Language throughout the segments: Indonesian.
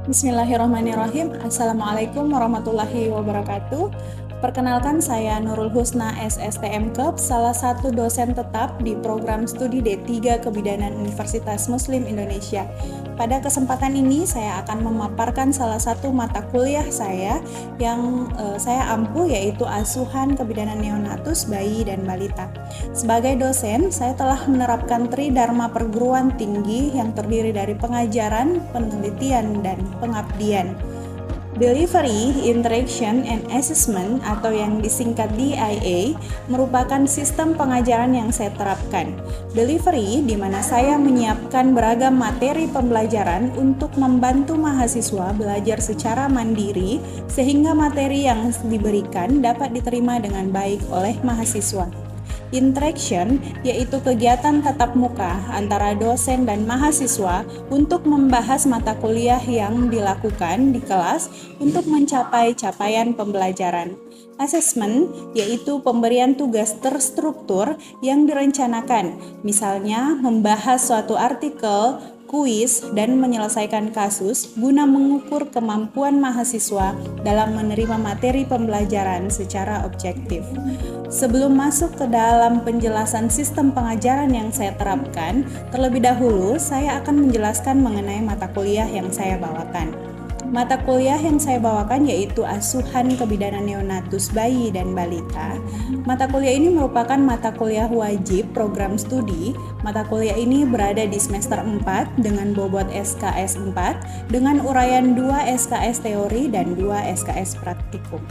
Bismillahirrahmanirrahim. Assalamualaikum warahmatullahi wabarakatuh. Perkenalkan, saya Nurul Husna SSTM Kep, salah satu dosen tetap di program studi D3 Kebidanan Universitas Muslim Indonesia. Pada kesempatan ini saya akan memaparkan salah satu mata kuliah saya yang saya ampu, yaitu asuhan kebidanan neonatus, bayi dan balita. Sebagai dosen, saya telah menerapkan Tridharma perguruan tinggi yang terdiri dari pengajaran, penelitian, dan pengabdian. Delivery, Interaction, and Assessment atau yang disingkat DIA merupakan sistem pengajaran yang saya terapkan. Delivery, di mana saya menyiapkan beragam materi pembelajaran untuk membantu mahasiswa belajar secara mandiri sehingga materi yang diberikan dapat diterima dengan baik oleh mahasiswa. Interaction, yaitu kegiatan tatap muka antara dosen dan mahasiswa untuk membahas mata kuliah yang dilakukan di kelas untuk mencapai capaian pembelajaran. Assessment, yaitu pemberian tugas terstruktur yang direncanakan, misalnya membahas suatu artikel, kuis, dan menyelesaikan kasus guna mengukur kemampuan mahasiswa dalam menerima materi pembelajaran secara objektif. Sebelum masuk ke dalam penjelasan sistem pengajaran yang saya terapkan, terlebih dahulu saya akan menjelaskan mengenai mata kuliah yang saya bawakan. Mata kuliah yang saya bawakan yaitu asuhan kebidanan neonatus, bayi dan balita. Mata kuliah ini merupakan mata kuliah wajib program studi. Mata kuliah ini berada di semester 4 dengan bobot SKS 4 dengan uraian 2 SKS teori dan 2 SKS praktikum.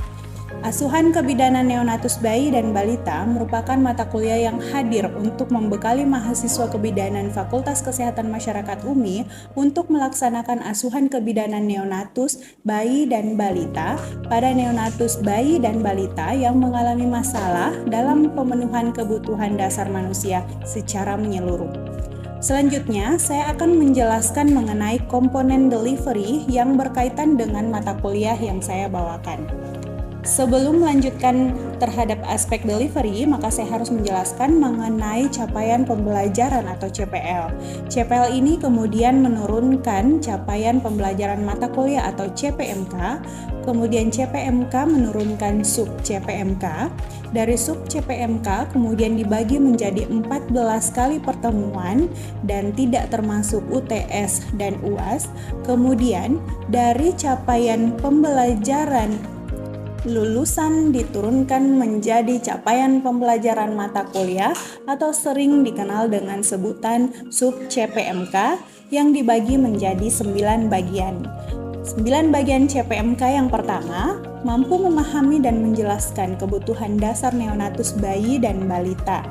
Asuhan kebidanan neonatus, bayi dan balita merupakan mata kuliah yang hadir untuk membekali mahasiswa kebidanan Fakultas Kesehatan Masyarakat UMI untuk melaksanakan asuhan kebidanan neonatus, bayi dan balita pada neonatus, bayi dan balita yang mengalami masalah dalam pemenuhan kebutuhan dasar manusia secara menyeluruh. Selanjutnya, saya akan menjelaskan mengenai komponen delivery yang berkaitan dengan mata kuliah yang saya bawakan. Sebelum melanjutkan terhadap aspek delivery, maka saya harus menjelaskan mengenai capaian pembelajaran atau CPL. CPL ini kemudian menurunkan capaian pembelajaran mata kuliah atau CPMK, kemudian CPMK menurunkan sub CPMK. Dari sub CPMK kemudian dibagi menjadi 14 kali pertemuan dan tidak termasuk UTS dan UAS. Kemudian dari capaian pembelajaran lulusan diturunkan menjadi capaian pembelajaran mata kuliah atau sering dikenal dengan sebutan sub CPMK yang dibagi menjadi 9 bagian. 9 bagian CPMK yang pertama, mampu memahami dan menjelaskan kebutuhan dasar neonatus, bayi dan balita.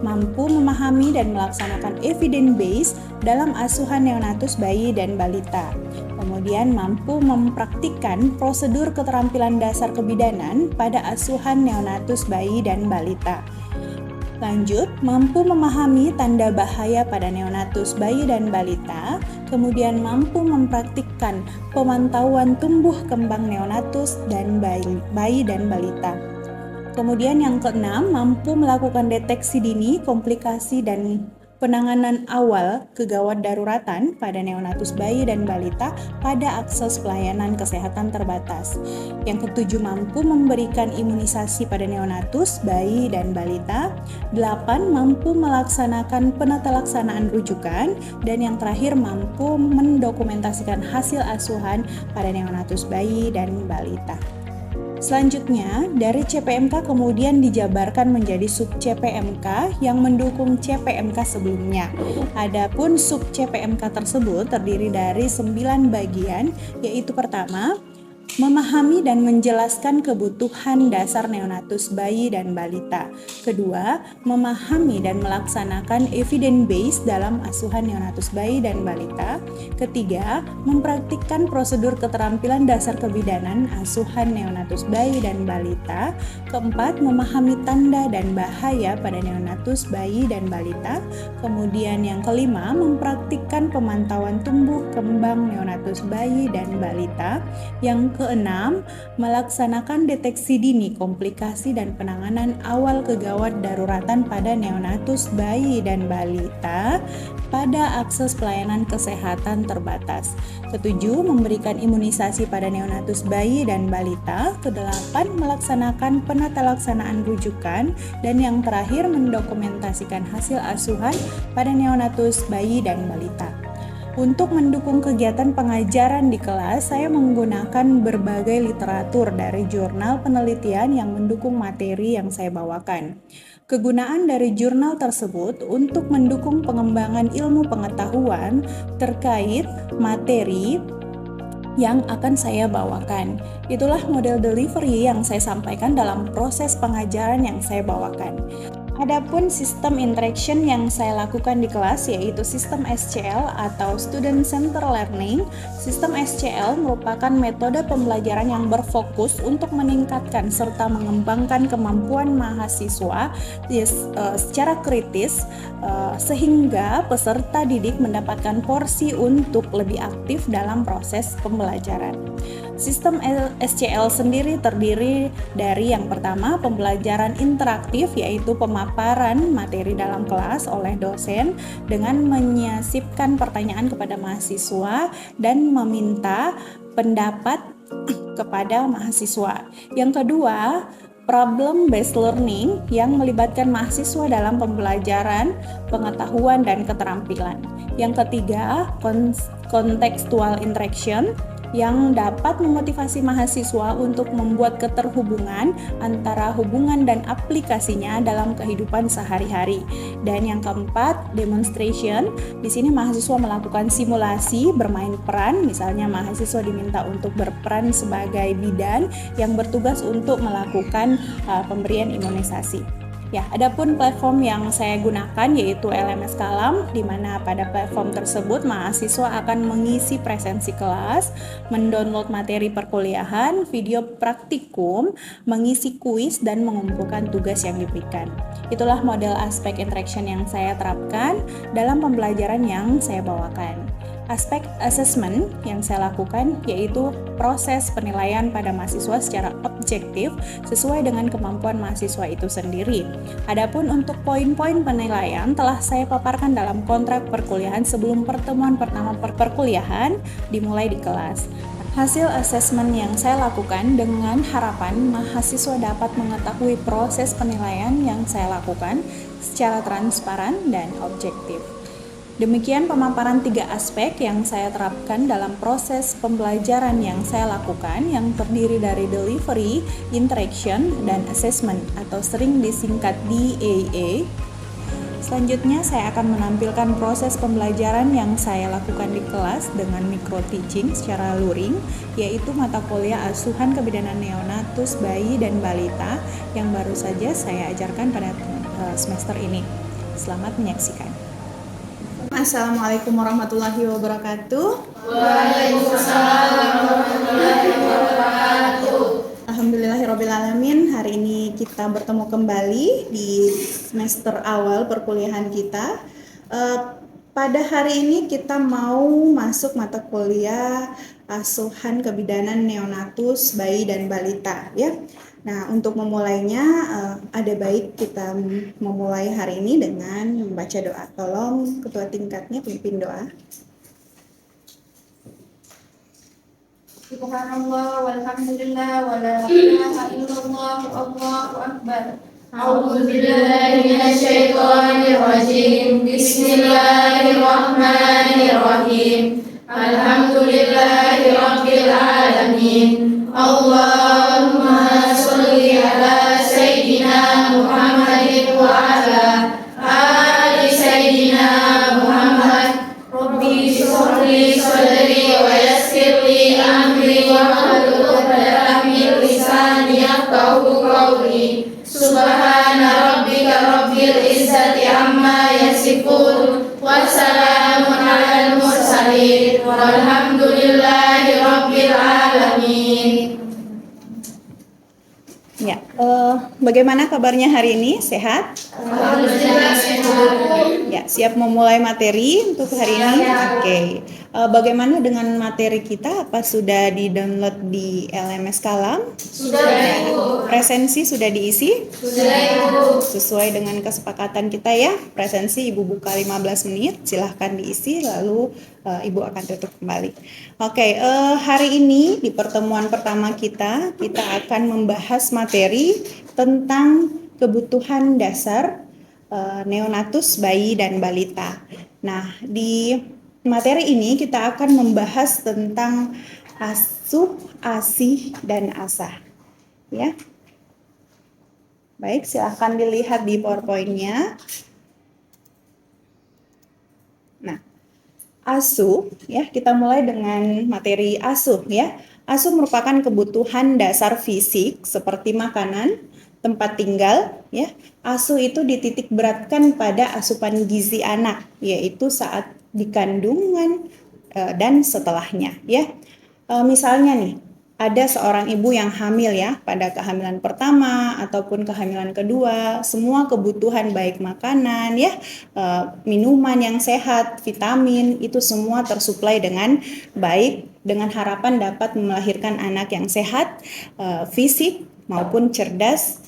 Mampu memahami dan melaksanakan evidence base dalam asuhan neonatus, bayi dan balita. Kemudian mampu mempraktikkan prosedur keterampilan dasar kebidanan pada asuhan neonatus, bayi dan balita. Lanjut, mampu memahami tanda bahaya pada neonatus, bayi dan balita, kemudian mampu mempraktikkan pemantauan tumbuh kembang neonatus dan bayi dan balita. Kemudian yang keenam, mampu melakukan deteksi dini, komplikasi dan penanganan awal kegawat daruratan pada neonatus, bayi dan balita pada akses pelayanan kesehatan terbatas. Yang ketujuh, mampu memberikan imunisasi pada neonatus, bayi dan balita. 8. Mampu melaksanakan penata laksanaan rujukan. Dan yang terakhir, mampu mendokumentasikan hasil asuhan pada neonatus, bayi dan balita. Selanjutnya, dari CPMK kemudian dijabarkan menjadi sub CPMK yang mendukung CPMK sebelumnya. Adapun sub CPMK tersebut terdiri dari 9 bagian, yaitu pertama, memahami dan menjelaskan kebutuhan dasar neonatus, bayi dan balita. Kedua, memahami dan melaksanakan evidence base dalam asuhan neonatus, bayi dan balita. Ketiga, mempraktikkan prosedur keterampilan dasar kebidanan asuhan neonatus, bayi dan balita. Keempat, memahami tanda dan bahaya pada neonatus, bayi dan balita. Kemudian yang kelima, mempraktikkan pemantauan tumbuh kembang neonatus, bayi dan balita. Yang keenam, melaksanakan deteksi dini komplikasi dan penanganan awal kegawat daruratan pada neonatus bayi dan balita pada akses pelayanan kesehatan terbatas. Ketujuh, memberikan imunisasi pada neonatus bayi dan balita. Kedelapan, melaksanakan penata laksanaan rujukan. Dan yang terakhir, mendokumentasikan hasil asuhan pada neonatus bayi dan balita. Untuk mendukung kegiatan pengajaran di kelas, saya menggunakan berbagai literatur dari jurnal penelitian yang mendukung materi yang saya bawakan. Kegunaan dari jurnal tersebut untuk mendukung pengembangan ilmu pengetahuan terkait materi yang akan saya bawakan. Itulah model delivery yang saya sampaikan dalam proses pengajaran yang saya bawakan. Adapun sistem interaction yang saya lakukan di kelas yaitu sistem SCL atau Student Center Learning. Sistem SCL merupakan metode pembelajaran yang berfokus untuk meningkatkan serta mengembangkan kemampuan mahasiswa secara kritis sehingga peserta didik mendapatkan porsi untuk lebih aktif dalam proses pembelajaran. Sistem SCL sendiri terdiri dari yang pertama pembelajaran interaktif yaitu pemaparan materi dalam kelas oleh dosen dengan menyisipkan pertanyaan kepada mahasiswa dan meminta pendapat kepada mahasiswa. Yang kedua, problem based learning yang melibatkan mahasiswa dalam pembelajaran, pengetahuan dan keterampilan. Yang ketiga, contextual interaction yang dapat memotivasi mahasiswa untuk membuat keterhubungan antara hubungan dan aplikasinya dalam kehidupan sehari-hari. Dan yang keempat, demonstration. Di sini mahasiswa melakukan simulasi bermain peran, misalnya mahasiswa diminta untuk berperan sebagai bidan yang bertugas untuk melakukan pemberian imunisasi. Ya, adapun platform yang saya gunakan yaitu LMS Kalam, di mana pada platform tersebut mahasiswa akan mengisi presensi kelas, mendownload materi perkuliahan, video praktikum, mengisi kuis dan mengumpulkan tugas yang diberikan. Itulah model aspek interaction yang saya terapkan dalam pembelajaran yang saya bawakan. Aspek assessment yang saya lakukan yaitu proses penilaian pada mahasiswa secara objektif sesuai dengan kemampuan mahasiswa itu sendiri. Adapun untuk poin-poin penilaian telah saya paparkan dalam kontrak perkuliahan sebelum pertemuan pertama perkuliahan dimulai di kelas. Hasil asesmen yang saya lakukan dengan harapan mahasiswa dapat mengetahui proses penilaian yang saya lakukan secara transparan dan objektif. Demikian pemaparan 3 aspek yang saya terapkan dalam proses pembelajaran yang saya lakukan yang terdiri dari delivery, interaction, dan assessment atau sering disingkat DAA. Selanjutnya saya akan menampilkan proses pembelajaran yang saya lakukan di kelas dengan micro teaching secara luring, yaitu mata kuliah asuhan kebidanan neonatus bayi dan balita yang baru saja saya ajarkan pada semester ini. Selamat menyaksikan. Assalamualaikum warahmatullahi wabarakatuh. Waalaikumsalam warahmatullahi wabarakatuh. Alhamdulillahirrabbilalamin. Hari ini kita bertemu kembali di semester awal perkuliahan kita. Pada hari ini kita mau masuk mata kuliah asuhan kebidanan neonatus bayi dan balita, ya. Nah, untuk memulainya ada baik kita memulai hari ini dengan membaca doa. Tolong ketua tingkatnya pimpin doa. Subhanallah walhamdulillah wala ilaha illallah Allahu akbar. A'udzu billahi minasyaitonir rajim. Bismillahirrahmanirrahim. Alhamdulillahi rabbil alamin. Allahumma sholli ala sayyidina Muhammadin wa ala ali sayyidina Muhammad. Rabbi shrah li sadri wa yassir li amri wahlul 'uqdatam min lisani yafqahu qawli. Subhana rabbika rabbil izzati amma yasifun wa salamun 'alal mursalin walhamdulillahi rabbil alamin. Ya. Bagaimana kabarnya hari ini? Sehat? Alhamdulillah sehat. Ya, siap memulai materi untuk hari ini? Oke. Bagaimana dengan materi kita? Apa sudah di-download di LMS Kalam? Sudah, Ibu. Presensi sudah diisi? Sudah, Ibu. Sesuai dengan kesepakatan kita ya, presensi Ibu buka 15 menit, silahkan diisi lalu Ibu akan tutup kembali. Oke, hari ini di pertemuan pertama kita akan membahas materi tentang kebutuhan dasar neonatus, bayi dan balita. Nah, di materi ini kita akan membahas tentang asuh, asih, dan asah. Ya. Baik, silahkan dilihat di PowerPoint-nya. Nah, asuh, ya, kita mulai dengan materi asuh ya. Asuh merupakan kebutuhan dasar fisik seperti makanan, tempat tinggal, ya. Asuh itu dititik beratkan pada asupan gizi anak, yaitu saat dikandungan dan setelahnya, ya. Misalnya nih, ada seorang ibu yang hamil ya, pada kehamilan pertama ataupun kehamilan kedua, semua kebutuhan baik makanan ya, minuman yang sehat, vitamin, itu semua tersuplai dengan baik dengan harapan dapat melahirkan anak yang sehat, fisik maupun cerdas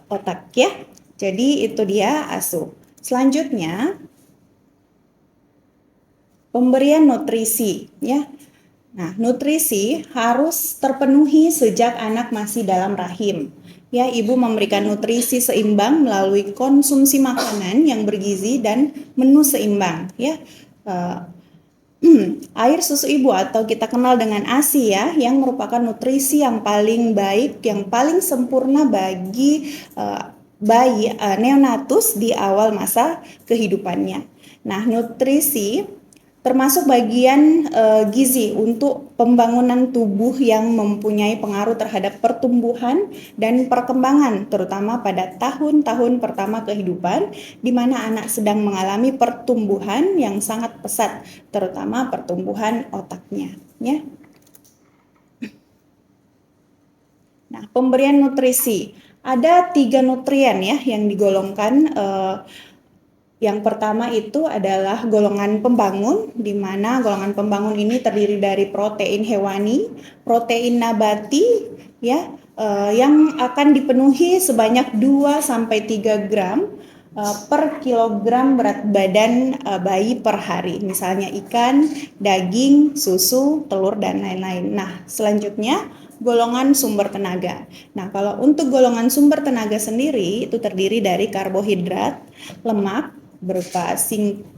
otak ya. Jadi itu dia asuh. Selanjutnya pemberian nutrisi ya. Nah, nutrisi harus terpenuhi sejak anak masih dalam rahim. Ya, ibu memberikan nutrisi seimbang melalui konsumsi makanan yang bergizi dan menu seimbang. Ya, air susu ibu atau kita kenal dengan ASI ya, yang merupakan nutrisi yang paling baik, yang paling sempurna bagi bayi neonatus di awal masa kehidupannya. Nah, nutrisi termasuk bagian gizi untuk pembangunan tubuh yang mempunyai pengaruh terhadap pertumbuhan dan perkembangan, terutama pada tahun-tahun pertama kehidupan, di mana anak sedang mengalami pertumbuhan yang sangat pesat, terutama pertumbuhan otaknya. Ya. Nah, pemberian nutrisi. Ada 3 nutrien ya yang digolongkan. Yang pertama itu adalah golongan pembangun, di mana golongan pembangun ini terdiri dari protein hewani, protein nabati, ya, yang akan dipenuhi sebanyak 2-3 gram per kilogram berat badan bayi per hari. Misalnya ikan, daging, susu, telur, dan lain-lain. Nah, selanjutnya golongan sumber tenaga. Nah, kalau untuk golongan sumber tenaga sendiri itu terdiri dari karbohidrat, lemak, berupa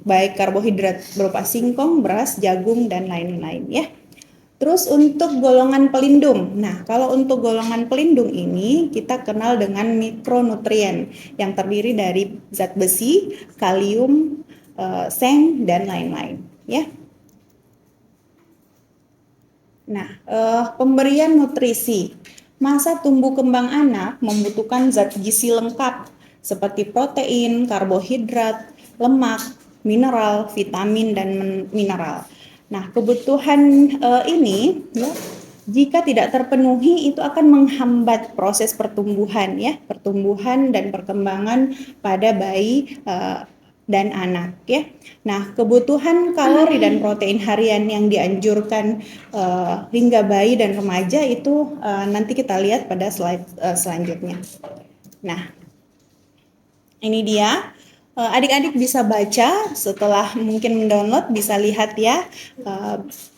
baik karbohidrat berupa singkong, beras, jagung, dan lain-lain ya. Terus untuk golongan pelindung. Nah, kalau untuk golongan pelindung ini kita kenal dengan mikronutrien yang terdiri dari zat besi, kalium, seng, dan lain-lain ya. Nah, pemberian nutrisi. Masa tumbuh kembang anak membutuhkan zat gizi lengkap seperti protein, karbohidrat, lemak, mineral, vitamin, dan mineral. Nah, kebutuhan ini ya, jika tidak terpenuhi itu akan menghambat proses pertumbuhan ya, pertumbuhan dan perkembangan pada bayi dan anak ya. Nah, kebutuhan kalori dan protein harian yang dianjurkan hingga bayi dan remaja itu nanti kita lihat pada slide selanjutnya. Nah, ini dia. Adik-adik bisa baca setelah mungkin mendownload, bisa lihat ya.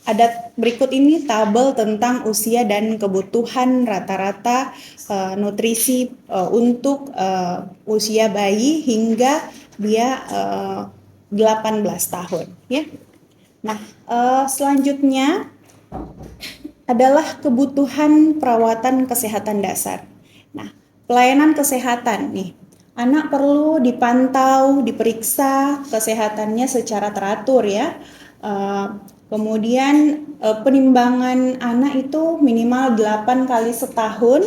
Ada berikut ini tabel tentang usia dan kebutuhan rata-rata nutrisi untuk usia bayi hingga dia 18 tahun ya. Nah, selanjutnya adalah kebutuhan perawatan kesehatan dasar. Nah, pelayanan kesehatan nih. Anak perlu dipantau, diperiksa kesehatannya secara teratur ya. Kemudian penimbangan anak itu minimal 8 kali setahun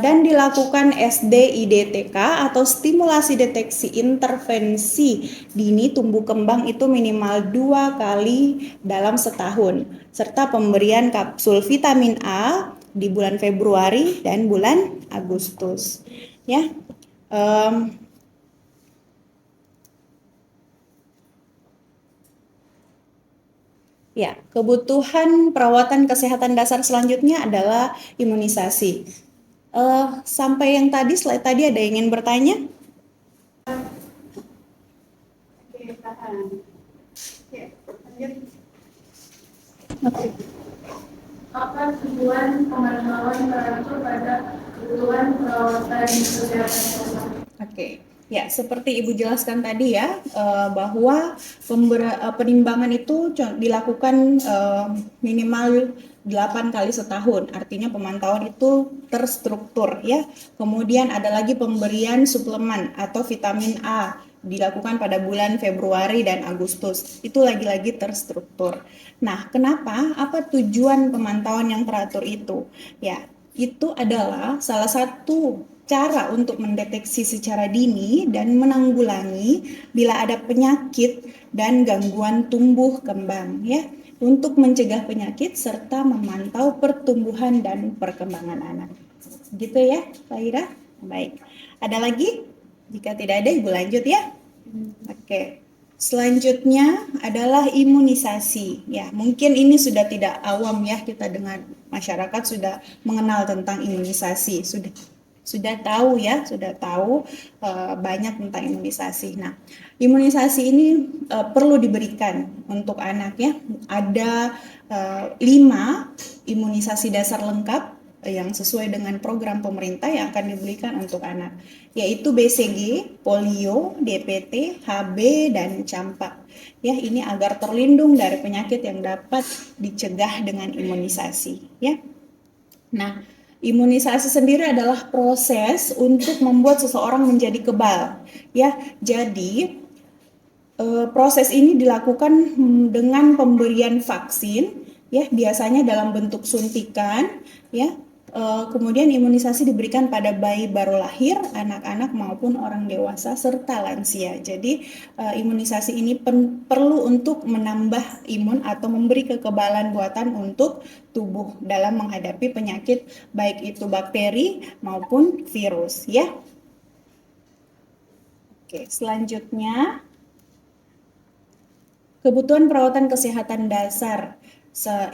dan dilakukan SDIDTK atau stimulasi deteksi intervensi dini tumbuh kembang itu minimal 2 kali dalam setahun, serta pemberian kapsul vitamin A di bulan Februari dan bulan Agustus. Ya, ya, kebutuhan perawatan kesehatan dasar selanjutnya adalah imunisasi. Sampai yang tadi, slide tadi ada yang ingin bertanya? Oke, tahan. Oke. Apa tujuan pemantauan teratur pada kebutuhan perawatan kesehatan dasar? Oke. Ya, seperti Ibu jelaskan tadi ya, bahwa penimbangan itu dilakukan minimal 8 kali setahun, artinya pemantauan itu terstruktur ya. Kemudian ada lagi pemberian suplemen atau vitamin A dilakukan pada bulan Februari dan Agustus, itu lagi-lagi terstruktur. Nah, kenapa? Apa tujuan pemantauan yang teratur itu? Ya, itu adalah salah satu cara untuk mendeteksi secara dini dan menanggulangi bila ada penyakit dan gangguan tumbuh kembang ya, untuk mencegah penyakit serta memantau pertumbuhan dan perkembangan anak. Gitu ya, Pak Ira? Baik. Ada lagi? Jika tidak ada, Ibu lanjut ya. Oke. Selanjutnya adalah imunisasi. Ya, mungkin ini sudah tidak awam ya, kita dengan masyarakat sudah mengenal tentang imunisasi. Sudah tahu ya, sudah tahu banyak tentang imunisasi. Nah, imunisasi ini perlu diberikan untuk anak ya. Ada 5 imunisasi dasar lengkap yang sesuai dengan program pemerintah yang akan diberikan untuk anak, yaitu BCG, polio, DPT, HB, dan campak. Ya, ini agar terlindung dari penyakit yang dapat dicegah dengan imunisasi. Ya. Nah, imunisasi sendiri adalah proses untuk membuat seseorang menjadi kebal. Ya, jadi proses ini dilakukan dengan pemberian vaksin, ya, biasanya dalam bentuk suntikan, ya. Kemudian imunisasi diberikan pada bayi baru lahir, anak-anak maupun orang dewasa serta lansia. Jadi imunisasi ini perlu untuk menambah imun atau memberi kekebalan buatan untuk tubuh dalam menghadapi penyakit baik itu bakteri maupun virus ya. Oke, selanjutnya kebutuhan perawatan kesehatan dasar.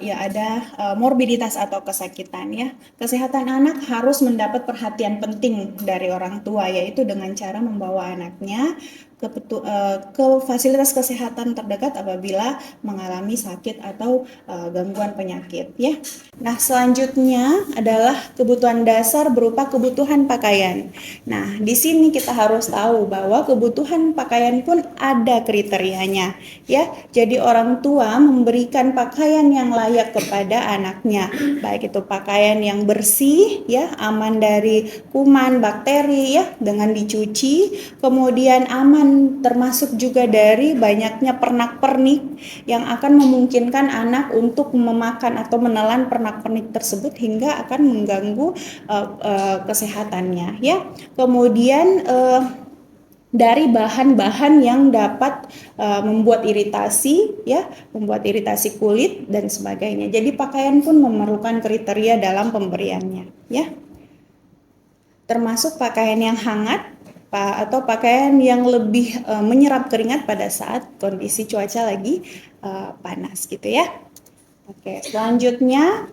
Ya, ada morbiditas atau kesakitan ya. Kesehatan anak harus mendapat perhatian penting dari orang tua, yaitu dengan cara membawa anaknya ke fasilitas kesehatan terdekat apabila mengalami sakit atau gangguan penyakit ya. Nah, selanjutnya adalah kebutuhan dasar berupa kebutuhan pakaian. Nah, di sini kita harus tahu bahwa kebutuhan pakaian pun ada kriterianya ya. Jadi orang tua memberikan pakaian yang layak kepada anaknya, baik itu pakaian yang bersih ya, aman dari kuman, bakteri ya, dengan dicuci, kemudian aman termasuk juga dari banyaknya pernak-pernik yang akan memungkinkan anak untuk memakan atau menelan pernak-pernik tersebut hingga akan mengganggu kesehatannya ya. Kemudian dari bahan-bahan yang dapat membuat iritasi ya, membuat iritasi kulit dan sebagainya. Jadi pakaian pun memerlukan kriteria dalam pemberiannya ya. Termasuk pakaian yang hangat atau pakaian yang lebih menyerap keringat pada saat kondisi cuaca lagi panas gitu ya. Oke, selanjutnya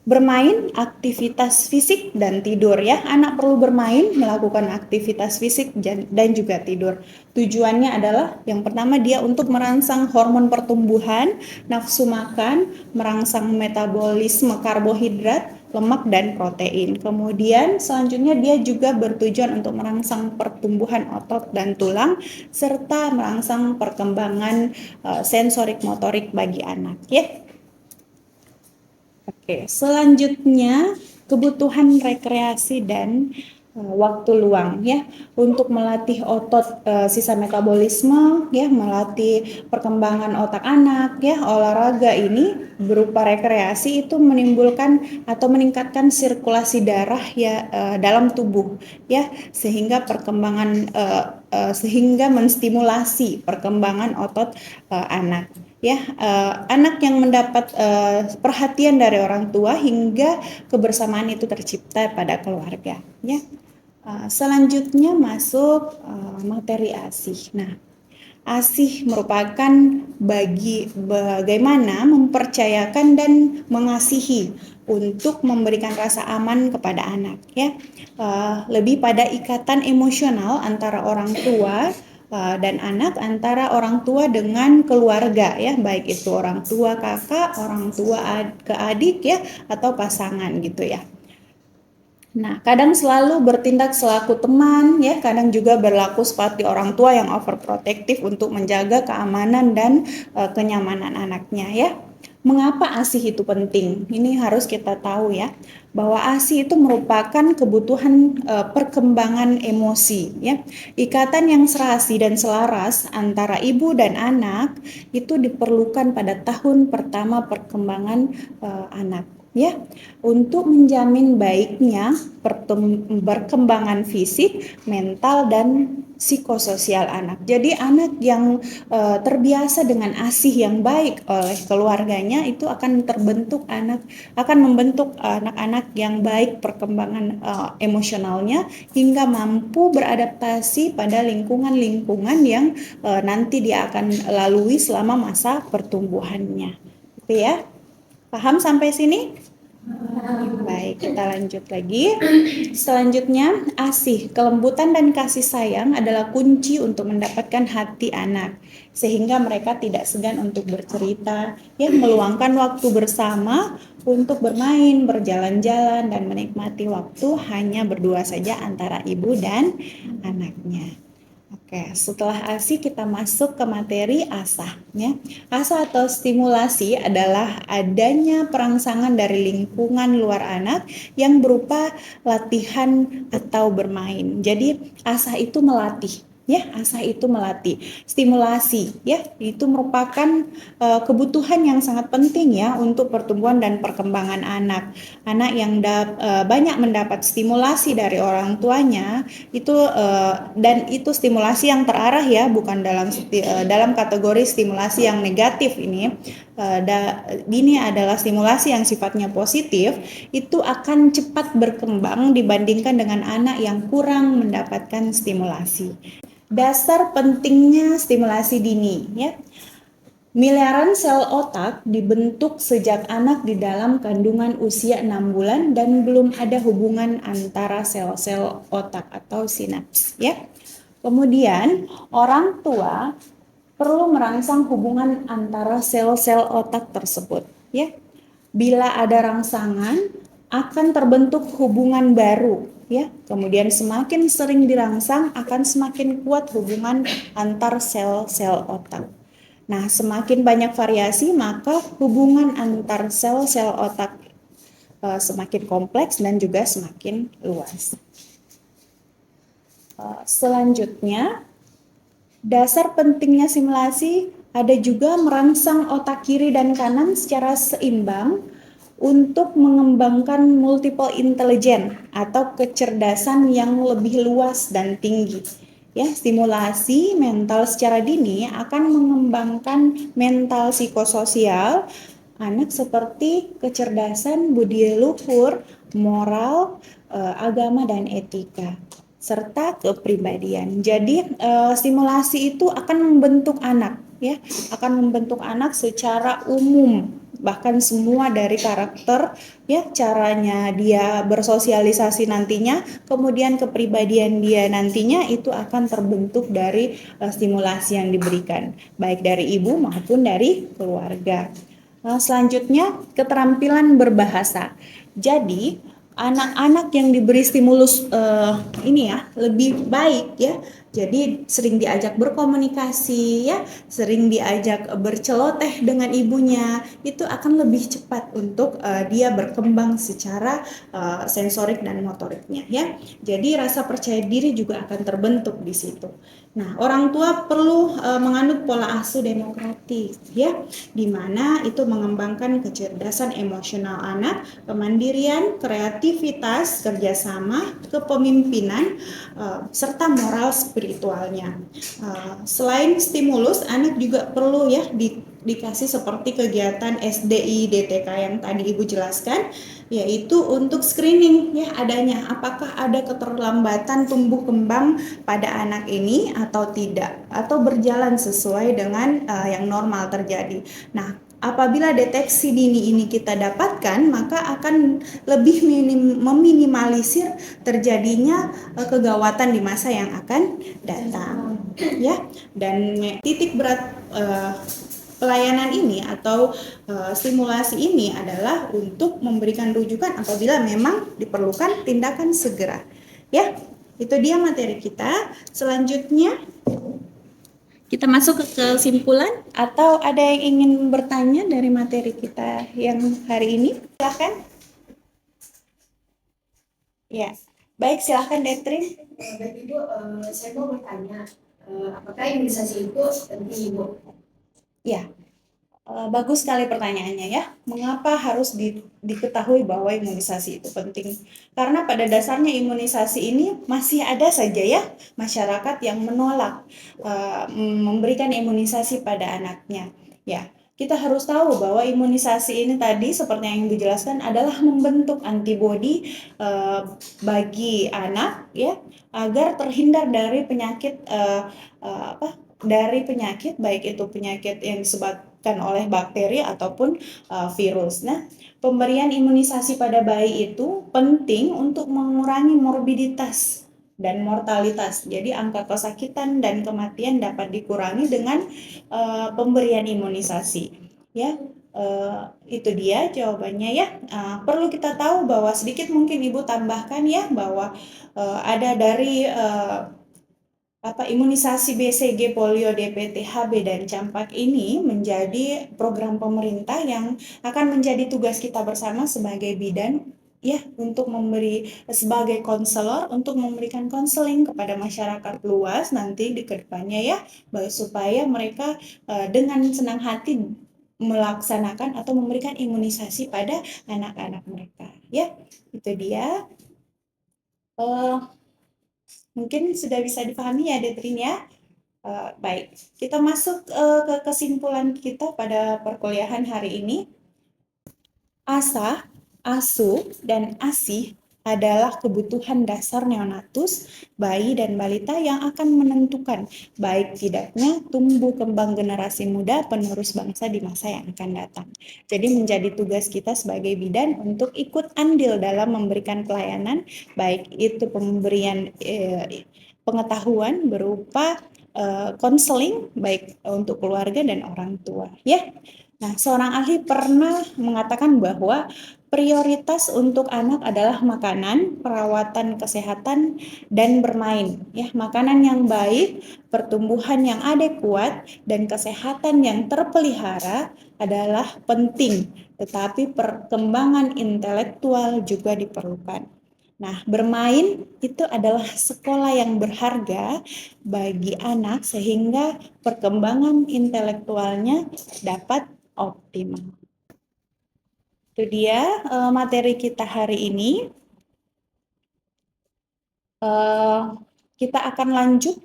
bermain, aktivitas fisik, dan tidur ya. Anak perlu bermain, melakukan aktivitas fisik dan juga tidur. Tujuannya adalah yang pertama dia untuk merangsang hormon pertumbuhan, nafsu makan, merangsang metabolisme karbohidrat, lemak, dan protein. Kemudian selanjutnya dia juga bertujuan untuk merangsang pertumbuhan otot dan tulang serta merangsang perkembangan sensorik motorik bagi anak ya. Oke, selanjutnya kebutuhan rekreasi dan waktu luang ya, untuk melatih otot sisa metabolisme ya, melatih perkembangan otak anak ya. Olahraga ini berupa rekreasi itu menimbulkan atau meningkatkan sirkulasi darah ya dalam tubuh ya, sehingga perkembangan sehingga menstimulasi perkembangan otot anak. Ya, anak yang mendapat perhatian dari orang tua hingga kebersamaan itu tercipta pada keluarga. Ya, selanjutnya masuk materi ASIH. Nah, ASIH merupakan bagaimana mempercayakan dan mengasihi untuk memberikan rasa aman kepada anak. Ya, lebih pada ikatan emosional antara orang tua dan anak, antara orang tua dengan keluarga, ya, baik itu orang tua kakak, orang tua ke adik, ya, atau pasangan gitu ya. Nah, kadang selalu bertindak selaku teman, ya, kadang juga berlaku seperti orang tua yang overprotective untuk menjaga keamanan dan kenyamanan anaknya, ya. Mengapa ASIH itu penting? Ini harus kita tahu, ya, bahwa ASIH itu merupakan kebutuhan perkembangan emosi, ya. Ikatan yang serasi dan selaras antara ibu dan anak itu diperlukan pada tahun pertama perkembangan anak, ya, untuk menjamin baiknya perkembangan fisik, mental, dan psikososial anak. Jadi anak yang terbiasa dengan ASIH yang baik oleh keluarganya itu akan membentuk anak-anak yang baik perkembangan emosionalnya hingga mampu beradaptasi pada lingkungan-lingkungan yang nanti dia akan lalui selama masa pertumbuhannya. Gitu ya. Paham sampai sini? Baik, kita lanjut lagi. Selanjutnya, ASIH, kelembutan dan kasih sayang adalah kunci untuk mendapatkan hati anak, sehingga mereka tidak segan untuk bercerita, ya, meluangkan waktu bersama untuk bermain, berjalan-jalan, dan menikmati waktu hanya berdua saja antara ibu dan anaknya. Oke, setelah ASI kita masuk ke materi ASAH, ya. ASAH atau stimulasi adalah adanya perangsangan dari lingkungan luar anak yang berupa latihan atau bermain. Jadi ASAH itu melatih, ya, ASAH itu melatih. Stimulasi, ya, itu merupakan kebutuhan yang sangat penting, ya, untuk pertumbuhan dan perkembangan anak. Anak yang banyak mendapat stimulasi dari orang tuanya itu dan itu stimulasi yang terarah, ya, bukan dalam kategori stimulasi yang negatif ini. Ini adalah stimulasi yang sifatnya positif, itu akan cepat berkembang dibandingkan dengan anak yang kurang mendapatkan stimulasi. Dasar pentingnya stimulasi dini, ya. Miliaran sel otak dibentuk sejak anak di dalam kandungan usia 6 bulan dan belum ada hubungan antara sel-sel otak atau sinaps, ya. Kemudian orang tua perlu merangsang hubungan antara sel-sel otak tersebut, ya. Bila ada rangsangan akan terbentuk hubungan baru, ya. Kemudian semakin sering dirangsang akan semakin kuat hubungan antar sel-sel otak. Nah, semakin banyak variasi maka hubungan antar sel-sel otak semakin kompleks dan juga semakin luas. Selanjutnya, dasar pentingnya simulasi ada juga merangsang otak kiri dan kanan secara seimbang untuk mengembangkan multiple intelligence atau kecerdasan yang lebih luas dan tinggi. Ya, stimulasi mental secara dini akan mengembangkan mental psikososial anak seperti kecerdasan budi luhur, moral, agama dan etika, serta kepribadian. Jadi stimulasi itu akan membentuk anak, ya, akan membentuk anak secara umum, bahkan semua dari karakter, ya, caranya dia bersosialisasi nantinya, kemudian kepribadian dia nantinya itu akan terbentuk dari stimulasi yang diberikan, baik dari ibu maupun dari keluarga. Selanjutnya, keterampilan berbahasa. Jadi anak-anak yang diberi stimulus ini, ya, lebih baik, ya. Jadi sering diajak berkomunikasi, ya, sering diajak berceloteh dengan ibunya, itu akan lebih cepat untuk dia berkembang secara sensorik dan motoriknya, ya. Jadi rasa percaya diri juga akan terbentuk di situ. Nah, orang tua perlu menganut pola asuh demokratis, ya, di mana itu mengembangkan kecerdasan emosional anak, kemandirian, kreativitas, kerjasama, kepemimpinan, serta moral spiritualnya. Selain stimulus, anak juga perlu ya dikasih seperti kegiatan SDI DTK yang tadi Ibu jelaskan, yaitu untuk screening ya adanya apakah ada keterlambatan tumbuh kembang pada anak ini atau tidak, atau berjalan sesuai dengan yang normal terjadi. Nah, apabila deteksi dini ini kita dapatkan, maka akan lebih meminimalisir terjadinya kegawatan di masa yang akan datang ya. Dan titik berat pelayanan ini atau stimulasi ini adalah untuk memberikan rujukan apabila memang diperlukan tindakan segera. Ya, itu dia materi kita. Selanjutnya kita masuk ke kesimpulan, atau ada yang ingin bertanya dari materi kita yang hari ini? Silakan. Ya, baik, silakan Detrin. Baik Ibu, saya mau bertanya, apakah imunisasi itu penting Ibu? Ya, bagus sekali pertanyaannya ya. Mengapa harus diketahui bahwa imunisasi itu penting? Karena pada dasarnya imunisasi ini masih ada saja ya masyarakat yang menolak memberikan imunisasi pada anaknya. Ya, kita harus tahu bahwa imunisasi ini tadi seperti yang dijelaskan adalah membentuk antibodi bagi anak ya agar terhindar dari penyakit dari penyakit, baik itu penyakit yang disebabkan oleh bakteri ataupun virus. Nah, pemberian imunisasi pada bayi itu penting untuk mengurangi morbiditas dan mortalitas. Jadi angka kesakitan dan kematian dapat dikurangi dengan pemberian imunisasi. Ya, itu dia jawabannya ya. Perlu kita tahu bahwa sedikit mungkin Ibu tambahkan ya bahwa ada dari imunisasi BCG, polio, DPT, HB, dan campak ini menjadi program pemerintah yang akan menjadi tugas kita bersama sebagai bidan ya untuk memberi sebagai konselor untuk memberikan konseling kepada masyarakat luas nanti di kedepannya ya supaya mereka dengan senang hati melaksanakan atau memberikan imunisasi pada anak-anak mereka ya. Itu dia. Mungkin sudah bisa dipahami ya Detrin ya. Baik, kita masuk ke kesimpulan kita pada perkuliahan hari ini. ASA, ASU, dan ASI adalah kebutuhan dasar neonatus, bayi dan balita yang akan menentukan baik tidaknya tumbuh kembang generasi muda penerus bangsa di masa yang akan datang. Jadi menjadi tugas kita sebagai bidan untuk ikut andil dalam memberikan pelayanan, baik itu pemberian pengetahuan berupa konseling baik untuk keluarga dan orang tua ya. Nah, seorang ahli pernah mengatakan bahwa prioritas untuk anak adalah makanan, perawatan kesehatan, dan bermain. Ya, makanan yang baik, pertumbuhan yang adekuat, dan kesehatan yang terpelihara adalah penting, tetapi perkembangan intelektual juga diperlukan. Nah, bermain itu adalah sekolah yang berharga bagi anak sehingga perkembangan intelektualnya dapat optimal. Itu dia materi kita hari ini. Kita akan lanjut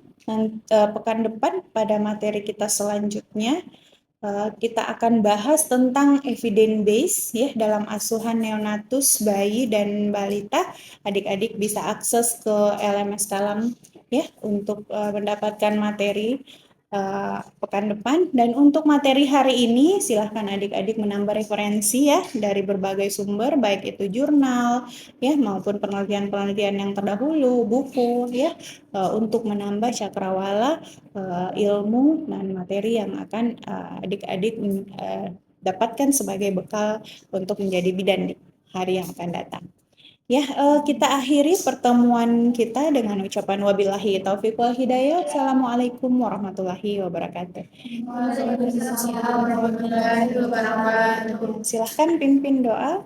pekan depan pada materi kita selanjutnya. Kita akan bahas tentang evidence base ya dalam asuhan neonatus, bayi dan balita. Adik-adik bisa akses ke LMS Kalam ya untuk mendapatkan materi pekan depan. Dan untuk materi hari ini silahkan adik-adik menambah referensi ya dari berbagai sumber baik itu jurnal ya maupun penelitian-penelitian yang terdahulu, buku ya untuk menambah cakrawala ilmu dan materi yang akan adik-adik dapatkan sebagai bekal untuk menjadi bidan di hari yang akan datang. Ya, kita akhiri pertemuan kita dengan ucapan wabillahi taufiq wal hidayah. Assalamualaikum warahmatullahi wabarakatuh. Waalaikumsalam warahmatullahi wabarakatuh. Silahkan pimpin doa.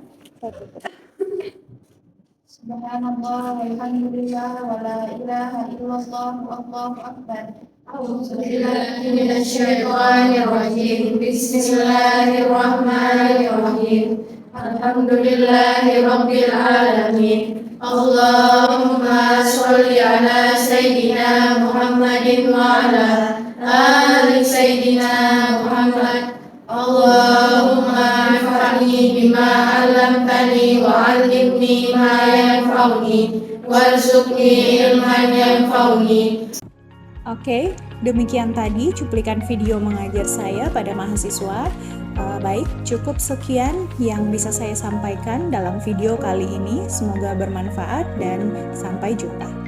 Subhanallah walhamdulillah wa la ilaha illallah wallahu akbar. A'udzu billahi minasyaitonir rajim. Bismillahirrahmanirrahim. Alhamdulillahi rabbil alamin. Allahumma sholli ala Sayyidina Muhammadin wa ala ali Sayyidina Muhammad. Allahumma anfa'ni bima 'allamtani wa 'allimni ma yanfa'uni warzuqni ilman yanfa'uni. Oke, demikian tadi cuplikan video mengajar saya pada mahasiswa. Baik, cukup sekian yang bisa saya sampaikan dalam video kali ini. Semoga bermanfaat dan sampai jumpa.